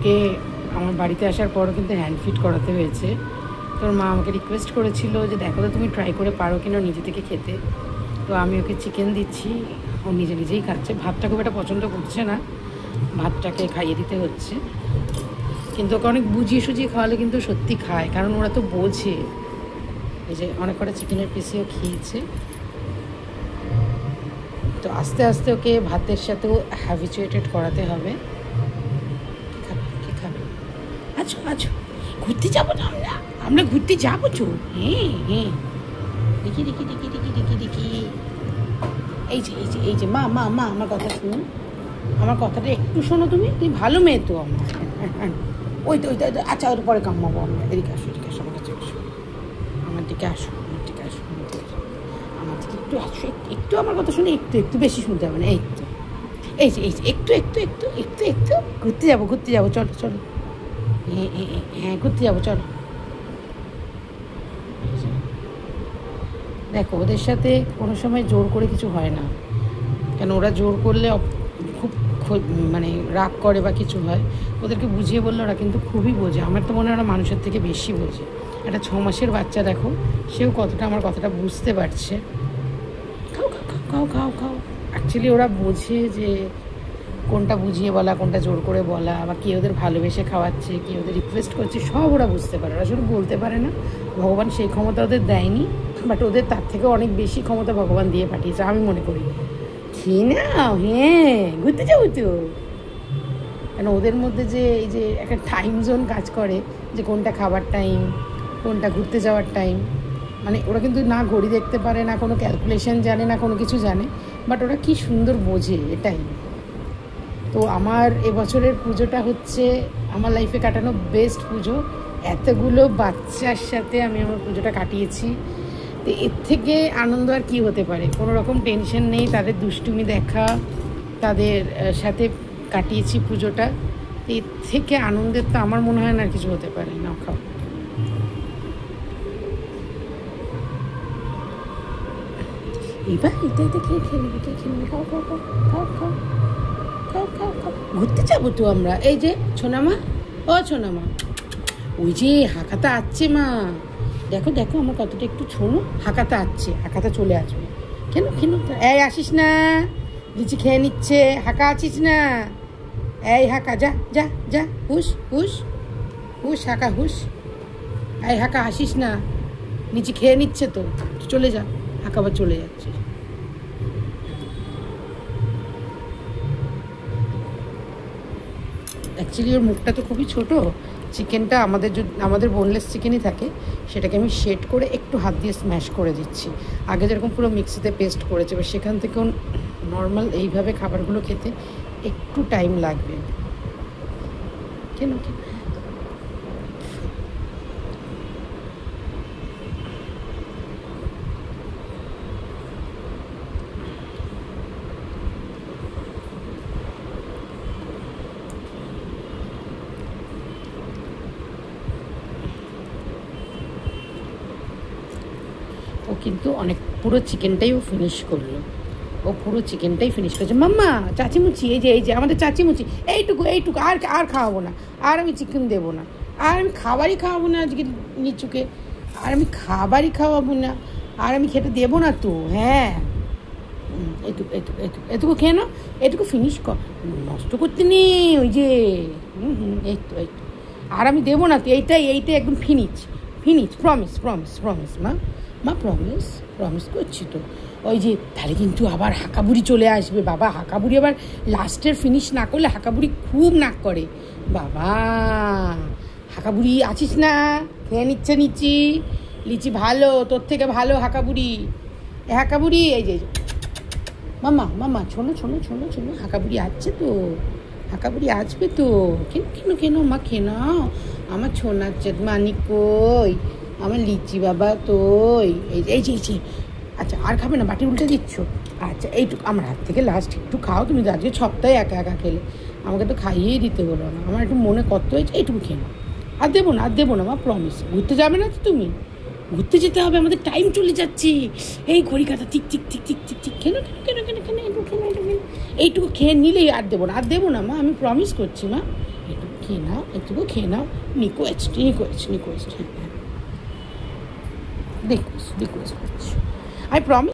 ওকে আমার বাড়িতে আসার পরও কিন্তু হ্যান্ড ফিট করাতে হয়েছে। তোর মা আমাকে রিকোয়েস্ট করেছিল যে দেখো তো তুমি ট্রাই করে পারো কিনা নিজে থেকে খেতে। তো আমি ওকে চিকেন দিচ্ছি, ও নিজে নিজেই খাচ্ছে। ভাতটা খুব একটা পছন্দ করছে না, ভাতটাকে খাইয়ে দিতে হচ্ছে। কিন্তু ওকে অনেক বুঝিয়ে সুজিয়ে খাওয়ালে কিন্তু সত্যি খায়, কারণ ওরা তো বোঝে। এই যে অনেক কটা চিকেনের পিসেও খেয়েছে। তো আস্তে আস্তে ওকে ভাতের সাথেও হ্যাবিচুয়েটেড করাতে হবে। কি খাবে? আচ্ছা আচ্ছা, ঘুরতে যাবো না আমরা ঘুরতে যাবো তো। হ্যাঁ হ্যাঁ, দেখি দেখি দেখি দেখি দেখি দেখি। এই যে এই যে এই যে মা মা মা আমার কথা শুনুন, আমার কথাটা একটু শোনো। তুমি ভালো মেয়ে তো আমার। ওই তো ওই তো। আচ্ছা ওর পরে কামাবো আমরা। এদিকে আসো এদিকে আসো, আমার কাছে আসো, আমার দিকে আসো, আমার দিকে আসো, আমার দিকে একটু আসো। একটু আমার কথা শুনে একটু একটু বেশি শুনতে হবে না। এই তো এই যে এই যে একটু একটু একটু একটু একটু ঘুরতে যাবো চলো চলো। হ্যাঁ হ্যাঁ ঘুরতে যাবো চলো। দেখো ওদের সাথে কোনো সময় জোর করে কিছু হয় না, কেন ওরা জোর করলে খুব মানে রাগ করে বা কিছু হয়। ওদেরকে বুঝিয়ে বললে ওরা কিন্তু খুবই বোঝে। আমার তো মনে হয় ওরা মানুষের থেকে বেশি বোঝে। একটা 6 মাসের বাচ্চা দেখো, সেও কতটা আমার কথাটা বুঝতে পারছে। খাও খাও খাও খাও খাও খাও। অ্যাকচুয়ালি ওরা বোঝে যে কোনটা বুঝিয়ে বলা, কোনটা জোর করে বলা, বা কে ওদের ভালোবেসে খাওয়াচ্ছে, কে ওদের রিকোয়েস্ট করছে, সব ওরা বুঝতে পারে। ওরা শুধু বলতে পারে না, ভগবান সেই ক্ষমতা ওদের দেয়নি। বাট ওদের তার থেকে অনেক বেশি ক্ষমতা ভগবান দিয়ে পাঠিয়েছে আমি মনে করি। খেয়ে নাও, হ্যাঁ ঘুরতে যাবো তো। কেন ওদের মধ্যে যে এই যে একটা টাইম জোন কাজ করে, যে কোনটা খাবার টাইম, কোনটা ঘুরতে যাওয়ার টাইম। মানে ওরা কিন্তু না ঘড়ি দেখতে পারে, না কোনো ক্যালকুলেশন জানে, না কোনো কিছু জানে, বাট ওরা কি সুন্দর বোঝে, এটাই। তো আমার এবছরের পুজোটা হচ্ছে আমার লাইফে কাটানো বেস্ট পুজো। এতগুলো বাচ্চার সাথে আমি আমার পুজোটা কাটিয়েছি, তো এর থেকে আনন্দ আর কী হতে পারে। কোনো রকম টেনশন নেই, তাদের দুষ্টুমি দেখা, তাদের সাথে কাটিয়েছি পুজোটা। এর থেকে আনন্দের তো আমার মনে হয় না আর কিছু হতে পারে না। খাও এবার এটা এটা খেয়ে খেলবি, খাও খাও খাও খাও খাও খাও খাও খাও। ঘুরতে যাবো তো আমরা। এই যে ছোনামা, ও ছোনামা, ওই যে হাঁকাতে আসছে মা, দেখো দেখো আমার কতটা একটু শোনো। হাঁকাতে আসছে, হাঁকাতে চলে আসবে। কেন কেন এই আসিস না, লিচি খেয়ে নিচ্ছে, হাঁকা আছিস না। এই হাঁকা, যা যা যা, হুস হুস হুস, হাঁকা হুস। এই হাঁকা, আসিস না, লিচি খেয়ে নিচ্ছে তো, চলে যা। হাঁকাবার চলে যাচ্ছে। অ্যাকচুয়ালি ওর মুখটা তো খুবই ছোটো। চিকেনটা আমাদের বোনলেস চিকেনই থাকে, সেটাকে আমি শেড করে একটু হাত দিয়ে স্ম্যাশ করে দিচ্ছি। আগে যেরকম পুরো মিক্সিতে পেস্ট করেছে, এবার সেখান থেকেও নর্মাল এইভাবে খাবারগুলো খেতে একটু টাইম লাগবে। কেন কেন ও কিন্তু অনেক পুরো চিকেনটাই ও ফিনিশ করলো। ও পুরো চিকেনটাই ফিনিশ করেছে। মাম্মা চাচিমুচি, এই যে আমাদের চাচিমুচি, এইটুকু আর খাওয়াবো না, আর আমি চিকেন দেবো না, আর আমি খাবারই খাওয়াবো না আজকে নিচুকে, আর আমি খাবারই খাওয়াবো না, আর আমি খেতে দেবো না তো। হ্যাঁ এটুকু খেয়ে নাও, এটুকু ফিনিশ কর, নষ্ট করতে নেই। ওই যে এই তো আর আমি দেবো না তো। এইটাই একদম ফিনিশ প্রমিস মা প্রমিস করছি তো। ওই যে তাহলে কিন্তু আবার হাঁকাবুড়ি চলে আসবে বাবা। হাঁকাবুড়ি আবার লাস্টের ফিনিশ না করলে হাঁকাবুড়ি খুব নাক করে বাবা। হাঁকাবুড়ি আছিস না, খেয়ে নিচ্ছে লিচি ভালো, তোর থেকে ভালো হাঁকাবুড়ি। হাঁকাবুড়ি এই যে মাম্মা শোনো, হাঁকাবুড়ি আসছে তো, হাঁকাবুড়ি আসবে তো। কেন মা খেয়ে নাও, আমার ছোনার চাঁদ মানিক কই, আমার লিচি বাবা তোই। এই যে আচ্ছা আর খাবে না, বাটি উল্টে দিচ্ছ। আচ্ছা এইটুকু আমার হাত থেকে লাস্ট একটু খাও। তুমি তো আজকে সপ্তাহে একা খেলে, আমাকে তো খাইয়েই দিতে বলো না। আমার একটু মনে কত হয়েছে, এইটুকু খেয়ে নাও। আর দেবো না মা, প্রমিস। ঘুরতে যাবে না তো তুমি? ঘুরতে যেতে হবে, আমাদের টাইম চলে যাচ্ছে। এই ঘড়ি কাটা ঠিক কেন এইটুকু খেয়ে নিলেই আর দেবো না মা, আমি প্রমিস করছি মা। এইটুকু খেয়ে নাও, একটুকু খেয়ে নাও। রিকোয়েস্ট হ্যাঁ, রিকোয়েস্ট করছি। I promise